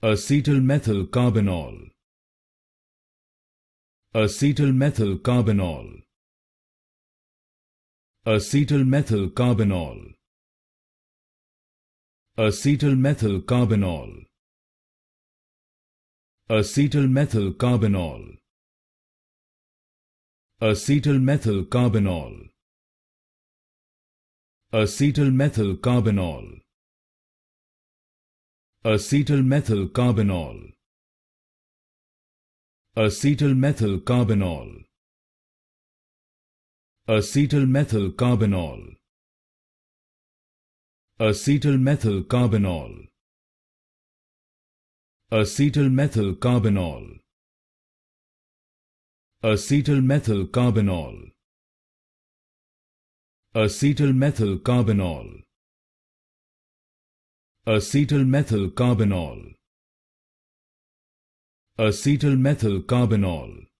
Acetylmethylcarbinol. Acetylmethylcarbinol. Acetylmethylcarbinol. Acetylmethylcarbinol. Acetylmethylcarbinol. Acetylmethylcarbinol. Acetylmethylcarbinol. Acetylmethylcarbinol. Acetylmethylcarbinol. Acetylmethylcarbinol. Acetylmethylcarbinol. Acetylmethylcarbinol. Acetylmethylcarbinol. Acetylmethylcarbinol. Acetylmethylcarbinol. Acetylmethylcarbinol.